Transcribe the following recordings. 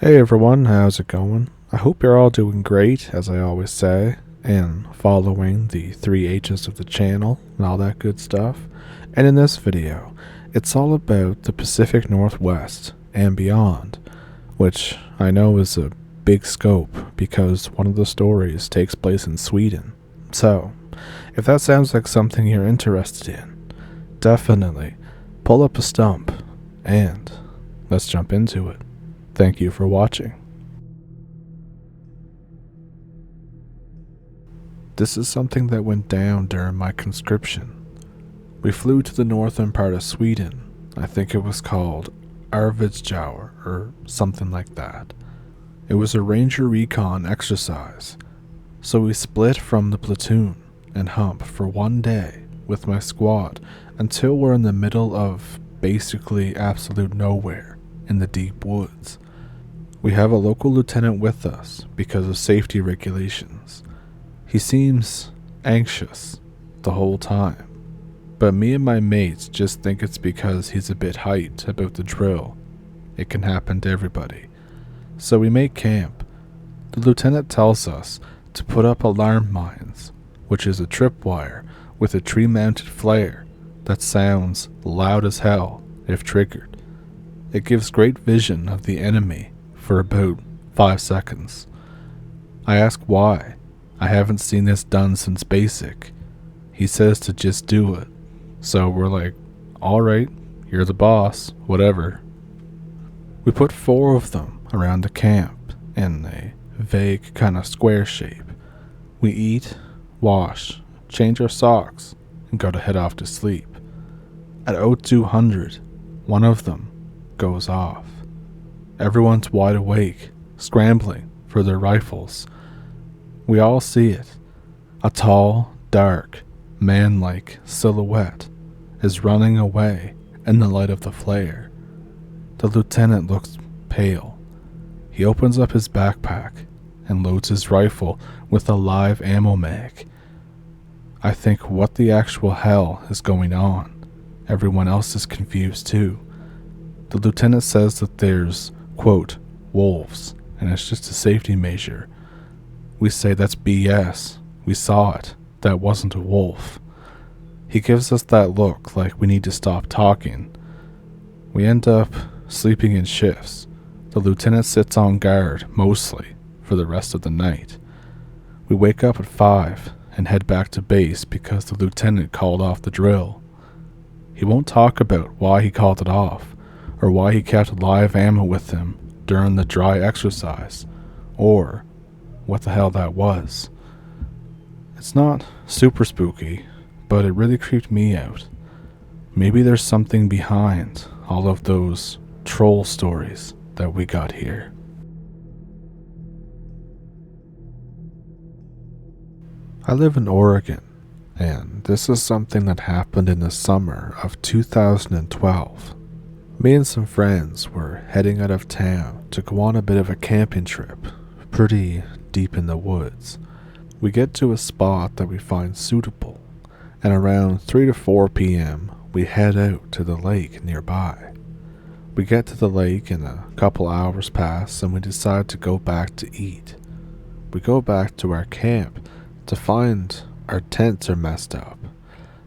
Hey everyone, how's it going? I hope you're all doing great, as I always say, and following the 3 H's of the channel and all that good stuff. And in this video, it's all about the Pacific Northwest and beyond, which I know is a big scope because one of the stories takes place in Sweden. So, if that sounds like something you're interested in, definitely pull up a stump and let's jump into it. Thank you for watching. This is something that went down during my conscription. We flew to the northern part of Sweden. I think it was called Arvidsjaur or something like that. It was a ranger recon exercise. So we split from the platoon and humped for one day with my squad until we're in the middle of basically absolute nowhere in the deep woods. We have a local lieutenant with us because of safety regulations. He seems anxious the whole time, but me and my mates just think it's because he's a bit hyped about the drill. It can happen to everybody. So we make camp. The lieutenant tells us to put up alarm mines, which is a tripwire with a tree-mounted flare that sounds loud as hell if triggered. It gives great vision of the enemy for about 5 seconds. I ask why. I haven't seen this done since basic. He says to just do it. So we're like, alright, you're the boss, whatever. We put 4 of them around the camp in a vague kind of square shape. We eat, wash, change our socks, and go to head off to sleep. At 0200, one of them goes off. Everyone's wide awake, scrambling for their rifles. We all see it. A tall, dark, man-like silhouette is running away in the light of the flare. The lieutenant looks pale. He opens up his backpack and loads his rifle with a live ammo mag. I think, what the actual hell is going on? Everyone else is confused too. The lieutenant says that there's, quote, wolves, and it's just a safety measure. We say that's BS. We saw it. That wasn't a wolf. He gives us that look like we need to stop talking. We end up sleeping in shifts. The lieutenant sits on guard, mostly, for the rest of the night. We wake up at 5 and head back to base because the lieutenant called off the drill. He won't talk about why he called it off, or why he kept live ammo with him during the dry exercise, or what the hell that was. It's not super spooky, but it really creeped me out. Maybe there's something behind all of those troll stories that we got here. I live in Oregon, and this is something that happened in the summer of 2012. Me and some friends were heading out of town to go on a bit of a camping trip, pretty deep in the woods. We get to a spot that we find suitable, and around 3 to 4 p.m. we head out to the lake nearby. We get to the lake and a couple hours pass and we decide to go back to eat. We go back to our camp to find our tents are messed up.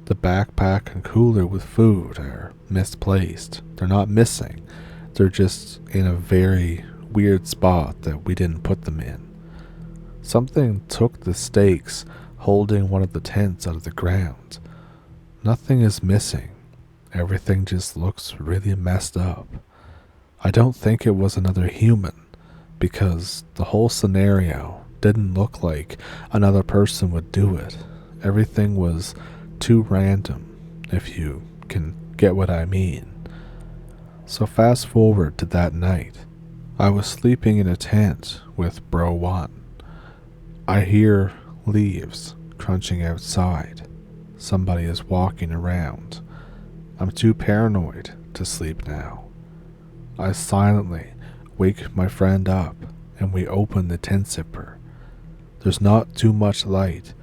The backpack and cooler with food are misplaced. They're not missing. They're just in a very weird spot that we didn't put them in. Something took the stakes holding one of the tents out of the ground. Nothing is missing. Everything just looks really messed up. I don't think it was another human, because the whole scenario didn't look like another person would do it. Everything was too random, if you can get what I mean. So fast forward to that night. I was sleeping in a tent with Bro 1. I hear leaves crunching outside. Somebody is walking around. I'm too paranoid to sleep now. I silently wake my friend up and we open the tent zipper. There's not too much light,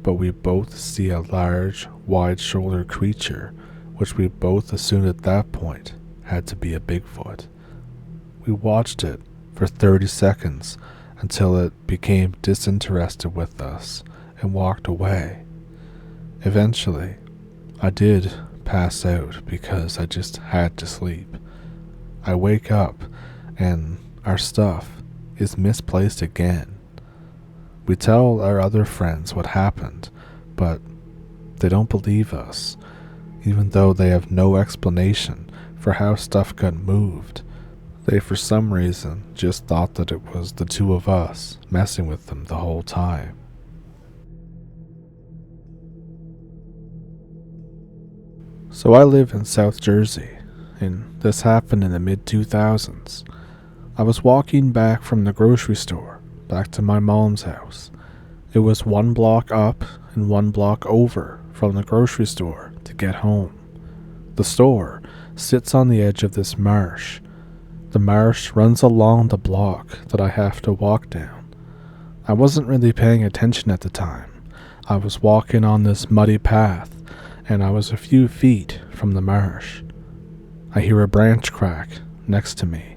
but we both see a large, wide-shouldered creature, which we both assumed at that point had to be a Bigfoot. We watched it for for 30 seconds until it became disinterested with us and walked away. Eventually, I did pass out because I just had to sleep. I wake up and our stuff is misplaced again. We tell our other friends what happened, but they don't believe us, even though they have no explanation for how stuff got moved. They for some reason just thought that it was the two of us messing with them the whole time. So I live in South Jersey, and this happened in the mid-2000s. I was walking back from the grocery store, back to my mom's house. It was 1 block up and 1 block over from the grocery store to get home. The store sits on the edge of this marsh. The marsh runs along the block that I have to walk down. I wasn't really paying attention at the time. I was walking on this muddy path, and I was a few feet from the marsh. I hear a branch crack next to me.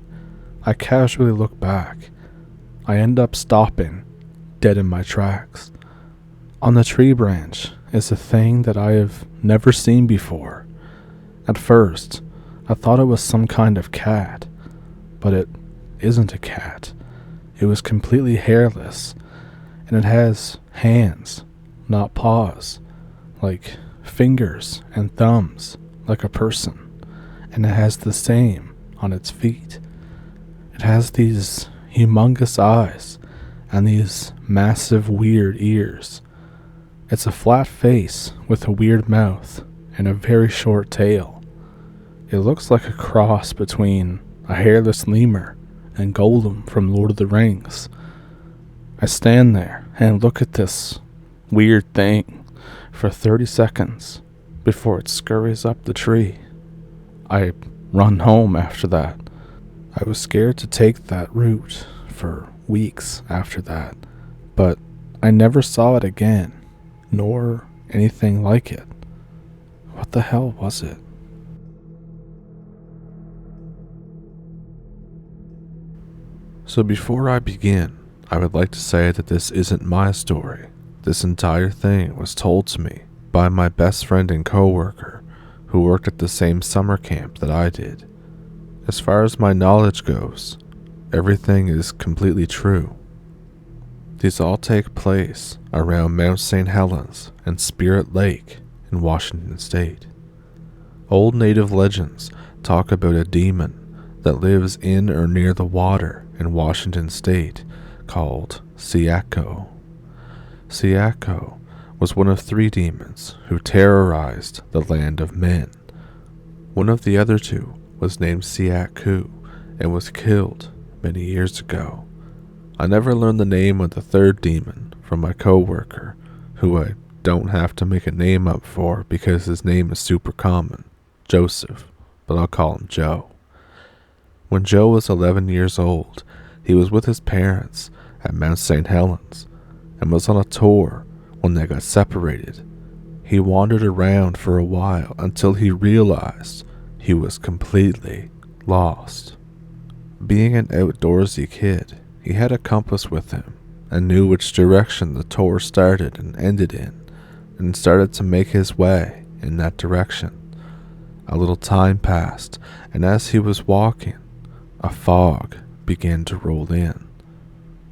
I casually look back. I end up stopping, dead in my tracks. On the tree branch is a thing that I have never seen before. At first, I thought it was some kind of cat, but it isn't a cat. It was completely hairless, and it has hands, not paws, like fingers and thumbs, like a person, and it has the same on its feet. It has these humongous eyes and these massive weird ears. It's a flat face with a weird mouth and a very short tail. It looks like a cross between a hairless lemur and Gollum from Lord of the Rings. I stand there and look at this weird thing for 30 seconds before it scurries up the tree. I run home after that. I was scared to take that route for weeks after that, but I never saw it again, nor anything like it. What the hell was it? So before I begin, I would like to say that this isn't my story. This entire thing was told to me by my best friend and coworker who worked at the same summer camp that I did. As far as my knowledge goes, everything is completely true. These all take place around Mount St.Helens and Spirit Lake in Washington State. Old native legends talk about a demon that lives in or near the water in Washington State called Siako. Siako was one of 3 demons who terrorized the land of men. One of the other 2 was named Siaku and was killed many years ago. I never learned the name of the 3rd demon from my coworker, who I don't have to make a name up for because his name is super common, Joseph, but I'll call him Joe. When Joe was 11 years old, he was with his parents at Mount St. Helens and was on a tour when they got separated. He wandered around for a while until he realized he was completely lost. Being an outdoorsy kid, he had a compass with him and knew which direction the tour started and ended in, and started to make his way in that direction. A little time passed, and as he was walking, a fog began to roll in.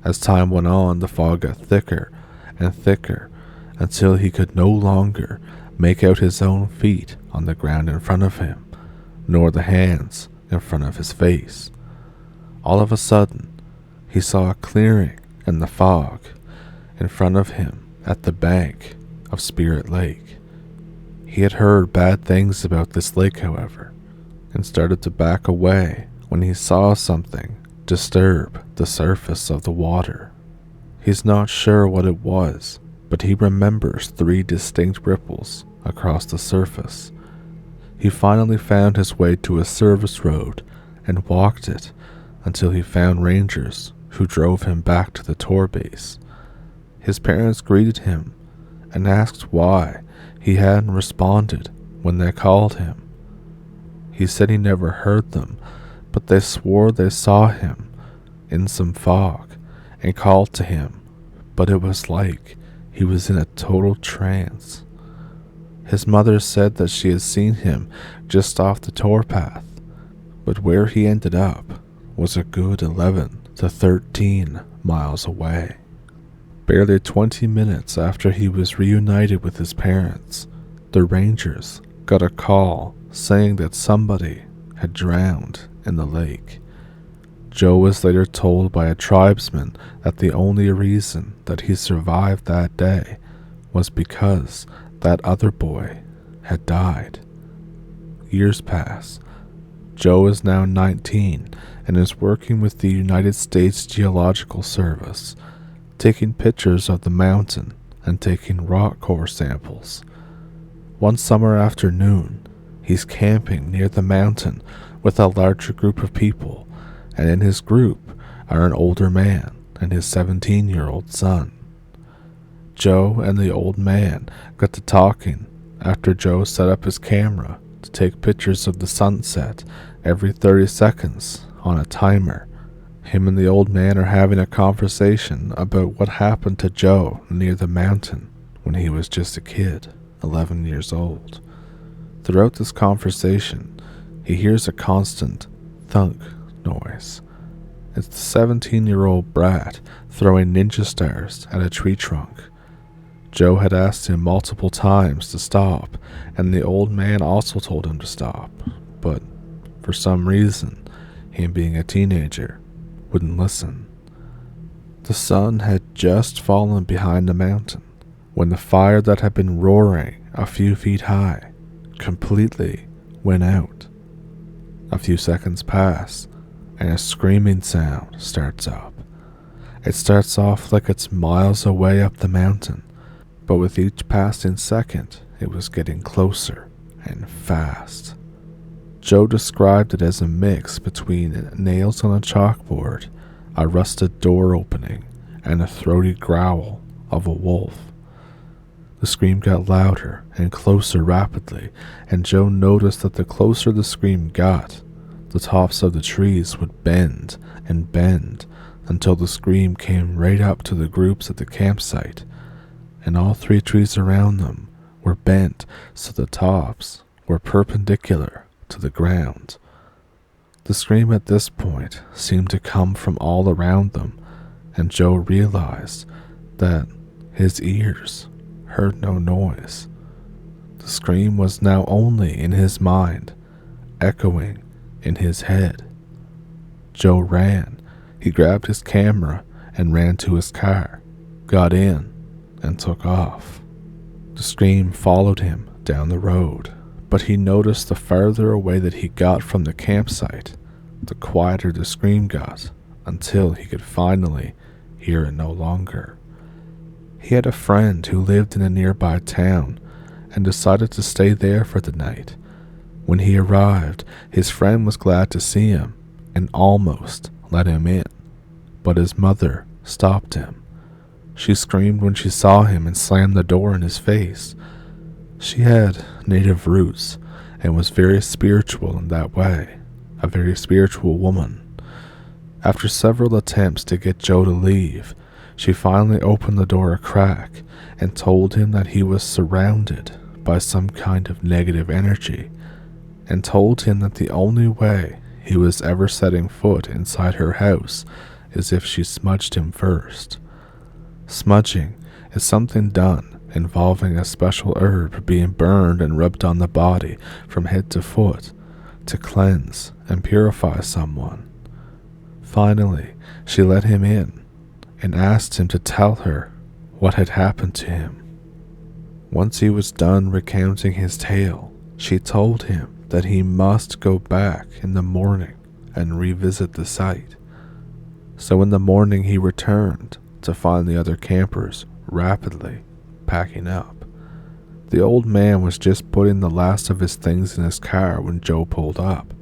As time went on, the fog got thicker and thicker until he could no longer make out his own feet on the ground in front of him, nor the hands in front of his face. All of a sudden, he saw a clearing in the fog in front of him at the bank of Spirit Lake. He had heard bad things about this lake, however, and started to back away when he saw something disturb the surface of the water. He's not sure what it was, but he remembers 3 distinct ripples across the surface. He finally found his way to a service road and walked it until he found rangers who drove him back to the tour base. His parents greeted him and asked why he hadn't responded when they called him. He said he never heard them, but they swore they saw him in some fog and called to him, but it was like he was in a total trance. His mother said that she had seen him just off the towpath, but where he ended up was a good 11 to 13 miles away. Barely 20 minutes after he was reunited with his parents, the rangers got a call saying that somebody had drowned in the lake. Joe was later told by a tribesman that the only reason that he survived that day was because that other boy had died. Years pass. Joe is now 19 and is working with the United States Geological Service, taking pictures of the mountain and taking rock core samples. One summer afternoon, he's camping near the mountain with a larger group of people, and in his group are an older man and his 17-year-old son. Joe and the old man got to talking after Joe set up his camera to take pictures of the sunset every 30 seconds on a timer. Him and the old man are having a conversation about what happened to Joe near the mountain when he was just a kid, 11 years old. Throughout this conversation, he hears a constant thunk noise. It's the 17-year-old brat throwing ninja stars at a tree trunk. Joe had asked him multiple times to stop, and the old man also told him to stop, but for some reason, him being a teenager, wouldn't listen. The sun had just fallen behind the mountain when the fire that had been roaring a few feet high completely went out. A few seconds pass, and a screaming sound starts up. It starts off like it's miles away up the mountain, but with each passing second, it was getting closer and fast. Joe described it as a mix between nails on a chalkboard, a rusted door opening, and a throaty growl of a wolf. The scream got louder and closer rapidly, and Joe noticed that the closer the scream got, the tops of the trees would bend and bend until the scream came right up to the groups at the campsite, and all three trees around them were bent so the tops were perpendicular to the ground. The scream at this point seemed to come from all around them, and Joe realized that his ears heard no noise. The scream was now only in his mind, echoing in his head. Joe ran. He grabbed his camera and ran to his car, got in, and took off. The scream followed him down the road, but he noticed the farther away that he got from the campsite, the quieter the scream got, until he could finally hear it no longer. He had a friend who lived in a nearby town and decided to stay there for the night. When he arrived, his friend was glad to see him and almost let him in, but his mother stopped him. She screamed when she saw him and slammed the door in his face. She had native roots and was very spiritual in that way, a very spiritual woman. After several attempts to get Joe to leave, she finally opened the door a crack and told him that he was surrounded by some kind of negative energy, and told him that the only way he was ever setting foot inside her house is if she smudged him first. Smudging is something done involving a special herb being burned and rubbed on the body from head to foot to cleanse and purify someone. Finally, she let him in and asked him to tell her what had happened to him. Once he was done recounting his tale, she told him that he must go back in the morning and revisit the site. So in the morning he returned to find the other campers rapidly packing up. The old man was just putting the last of his things in his car when Joe pulled up.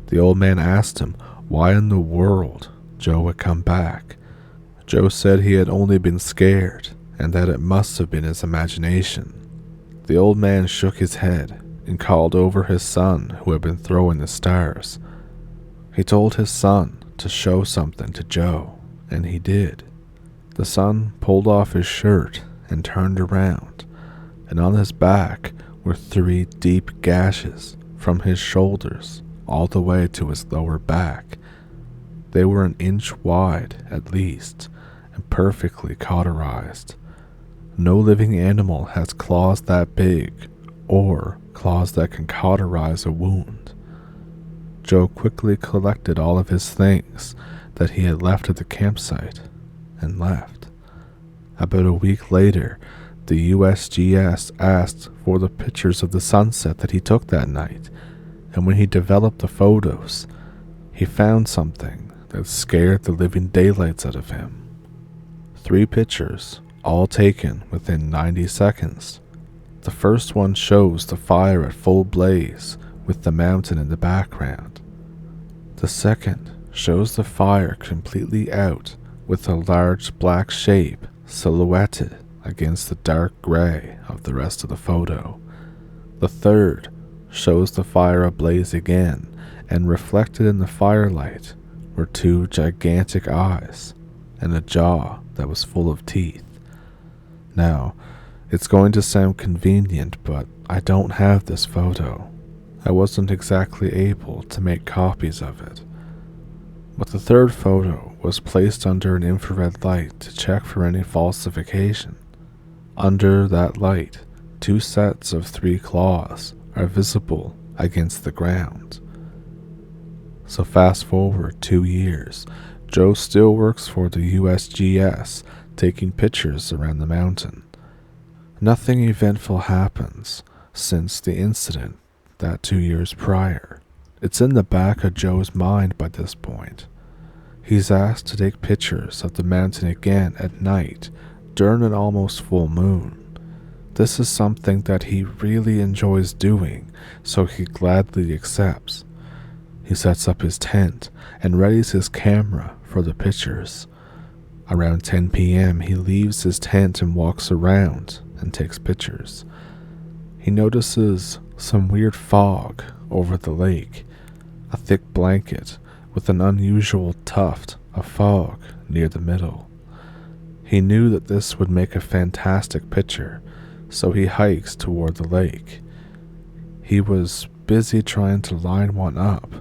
The old man asked him why in the world Joe had come back. Joe said he had only been scared and that it must have been his imagination. The old man shook his head and called over his son who had been throwing the stars. He told his son to show something to Joe, and he did. The son pulled off his shirt and turned around, and on his back were 3 deep gashes from his shoulders all the way to his lower back. They were an inch wide at least, and perfectly cauterized. No living animal has claws that big, or claws that can cauterize a wound. Joe quickly collected all of his things that he had left at the campsite and left. About a week later, the USGS asked for the pictures of the sunset that he took that night, and when he developed the photos, he found something that scared the living daylights out of him. 3 pictures, all taken within 90 seconds. The first one shows the fire at full blaze with the mountain in the background. The second shows the fire completely out with a large black shape silhouetted against the dark gray of the rest of the photo. The third shows the fire ablaze again, and reflected in the firelight were 2 gigantic eyes and a jaw that was full of teeth. Now, it's going to sound convenient, but I don't have this photo. I wasn't exactly able to make copies of it. But the third photo was placed under an infrared light to check for any falsification. Under that light, 2 sets of 3 claws are visible against the ground. So fast forward 2 years, Joe still works for the USGS, taking pictures around the mountain. Nothing eventful happens since the incident that 2 years prior. It's in the back of Joe's mind by this point. He's asked to take pictures of the mountain again at night during an almost full moon. This is something that he really enjoys doing, so he gladly accepts. He sets up his tent and readies his camera for the pictures. Around 10 p.m. he leaves his tent and walks around and takes pictures. He notices some weird fog over the lake, a thick blanket with an unusual tuft of fog near the middle. He knew that this would make a fantastic picture, so he hikes toward the lake. He was busy trying to line one up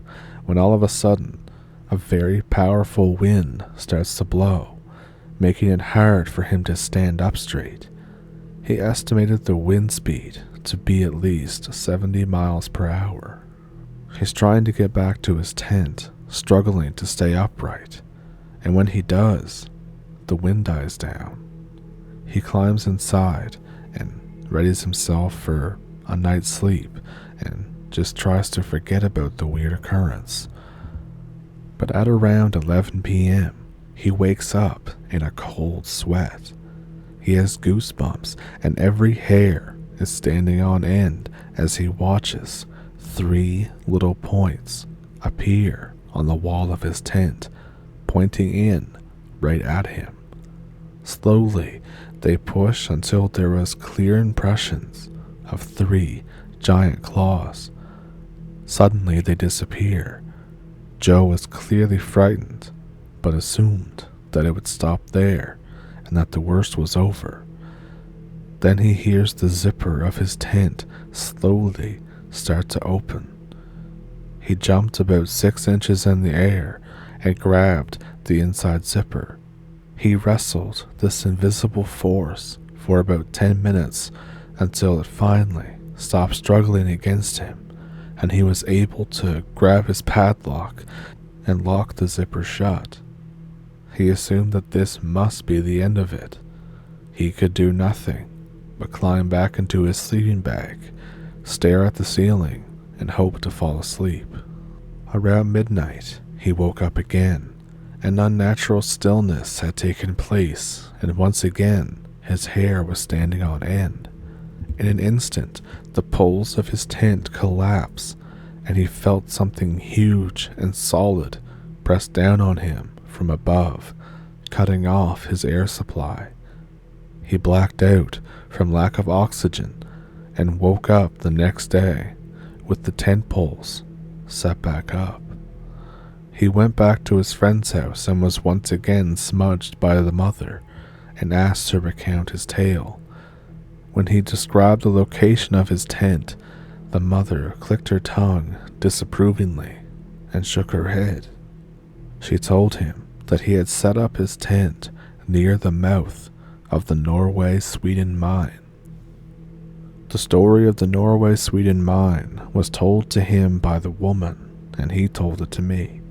when all of a sudden a very powerful wind starts to blow, making it hard for him to stand up straight. He estimated the wind speed to be at least 70 miles per hour. He's trying to get back to his tent, struggling to stay upright, and when he does, the wind dies down. He climbs inside and readies himself for a night's sleep and just tries to forget about the weird occurrence. But at around 11 p.m., he wakes up in a cold sweat. He has goosebumps and every hair is standing on end as he watches 3 little points appear on the wall of his tent, pointing in right at him. Slowly, they push until there was clear impressions of 3 giant claws. Suddenly, they disappear. Joe was clearly frightened, but assumed that it would stop there and that the worst was over. Then he hears the zipper of his tent slowly start to open. He jumped about 6 inches in the air and grabbed the inside zipper. He wrestled this invisible force for about 10 minutes until it finally stopped struggling against him, and he was able to grab his padlock and lock the zipper shut. He assumed that this must be the end of it. He could do nothing but climb back into his sleeping bag, stare at the ceiling, and hope to fall asleep. Around midnight, he woke up again. An unnatural stillness had taken place, and once again, his hair was standing on end. In an instant, the poles of his tent collapsed, and he felt something huge and solid press down on him from above, cutting off his air supply. He blacked out from lack of oxygen and woke up the next day with the tent poles set back up. He went back to his friend's house and was once again smudged by the mother and asked to recount his tale. When he described the location of his tent, the mother clicked her tongue disapprovingly and shook her head. She told him that he had set up his tent near the mouth of the Norway-Sweden mine. The story of the Norway-Sweden mine was told to him by the woman, and he told it to me.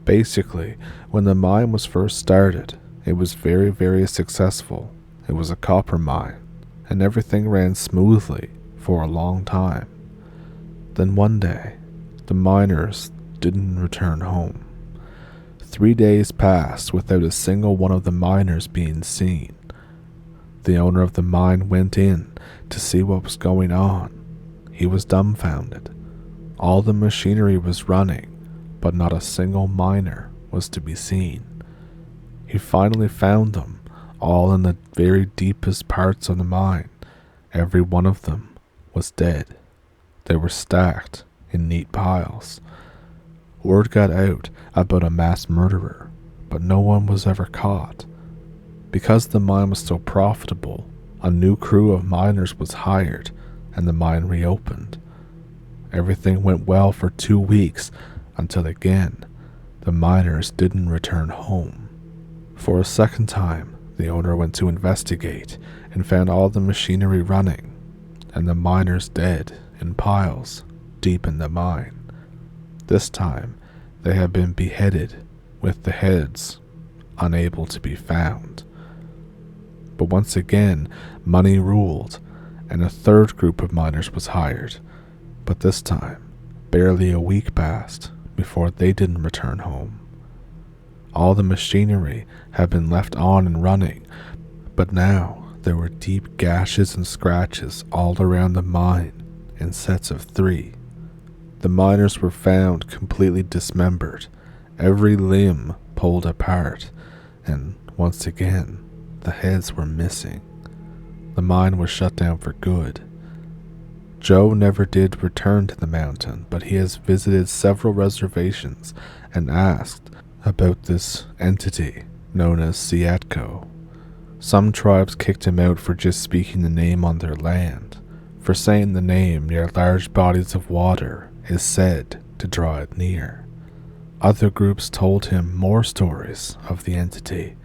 Basically, when the mine was first started, it was very, very successful. It was a copper mine, and everything ran smoothly for a long time. Then one day, the miners didn't return home. 3 days passed without a single one of the miners being seen. The owner of the mine went in to see what was going on. He was dumbfounded. All the machinery was running, but not a single miner was to be seen. He finally found them, all in the very deepest parts of the mine. Every one of them was dead. They were stacked in neat piles. Word got out about a mass murderer, but no one was ever caught. Because the mine was so profitable, a new crew of miners was hired, and the mine reopened. Everything went well for 2 weeks, until again, the miners didn't return home. For a second time, the owner went to investigate and found all the machinery running, and the miners dead in piles deep in the mine. This time, they had been beheaded, with the heads unable to be found. But once again, money ruled, and a third group of miners was hired. But this time, barely a week passed before they didn't return home. All the machinery had been left on and running, but now there were deep gashes and scratches all around the mine in sets of 3. The miners were found completely dismembered, every limb pulled apart, and once again, the heads were missing. The mine was shut down for good. Joe never did return to the mountain, but he has visited several reservations and asked about this entity known as Siatko. Some tribes kicked him out for just speaking the name on their land, for saying the name near large bodies of water is said to draw it near. Other groups told him more stories of the entity,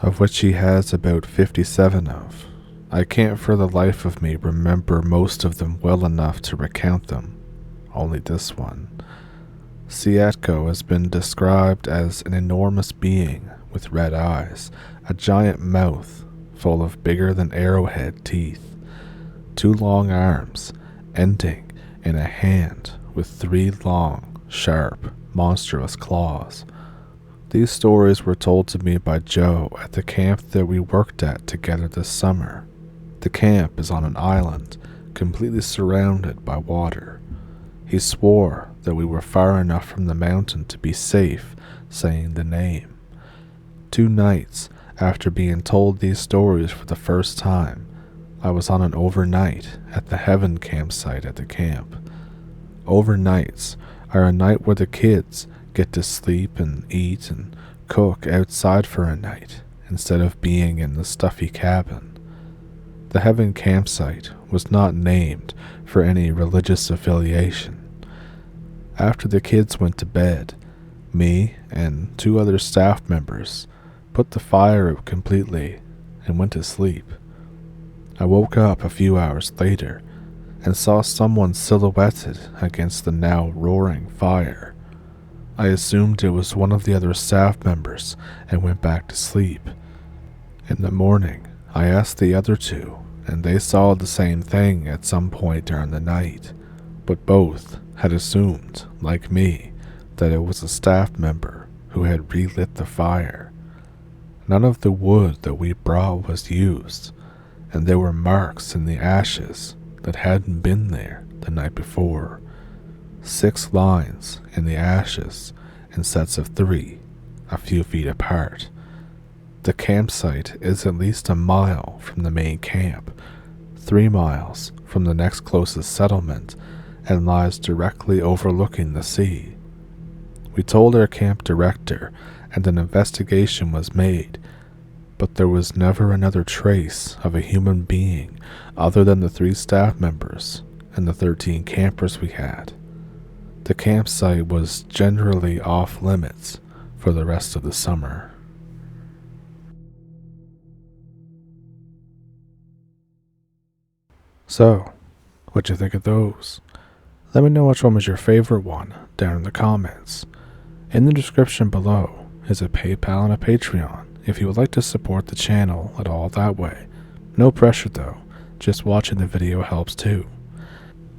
of which he has about 57 of. I can't for the life of me remember most of them well enough to recount them, only this one. Siatko has been described as an enormous being with red eyes, a giant mouth full of bigger than arrowhead teeth, 2 long arms ending in a hand with 3 long, sharp, monstrous claws. These stories were told to me by Joe at the camp that we worked at together this summer. The camp is on an island, completely surrounded by water. He swore that we were far enough from the mountain to be safe saying the name. 2 nights after being told these stories for the first time, I was on an overnight at the Heaven campsite at the camp. Overnights are a night where the kids get to sleep and eat and cook outside for a night instead of being in the stuffy cabin. The Heaven campsite was not named for any religious affiliation. After the kids went to bed, me and 2 other staff members put the fire out completely and went to sleep. I woke up a few hours later and saw someone silhouetted against the now roaring fire. I assumed it was one of the other staff members and went back to sleep. In the morning, I asked the other 2, and they saw the same thing at some point during the night, but both had assumed, like me, that it was a staff member who had relit the fire. None of the wood that we brought was used, and there were marks in the ashes that hadn't been there the night before. 6 lines in the ashes in sets of 3, a few feet apart. The campsite is at least a mile from the main camp, 3 miles from the next closest settlement, and lies directly overlooking the sea. We told our camp director, and an investigation was made, but there was never another trace of a human being other than the 3 staff members and the 13 campers we had. The campsite was generally off limits for the rest of the summer. So, what'd you think of those? Let me know which one was your favorite one down in the comments. In the description below is a PayPal and a Patreon if you would like to support the channel at all that way. No pressure though, just watching the video helps too.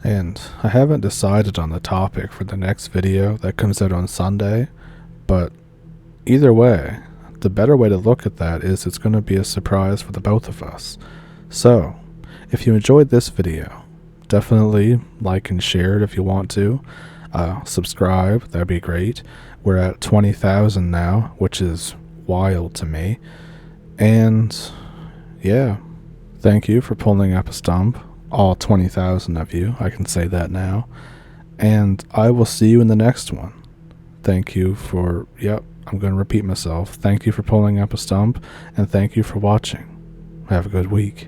And I haven't decided on the topic for the next video that comes out on Sunday, but either way, the better way to look at that is it's going to be a surprise for the both of us. So, if you enjoyed this video, definitely like and share it if you want to. Subscribe, that'd be great. We're at 20,000 now, which is wild to me. And yeah, thank you for pulling up a stump. All 20,000 of you, I can say that now. And I will see you in the next one. Thank you for, I'm going to repeat myself. Thank you for pulling up a stump, and thank you for watching. Have a good week.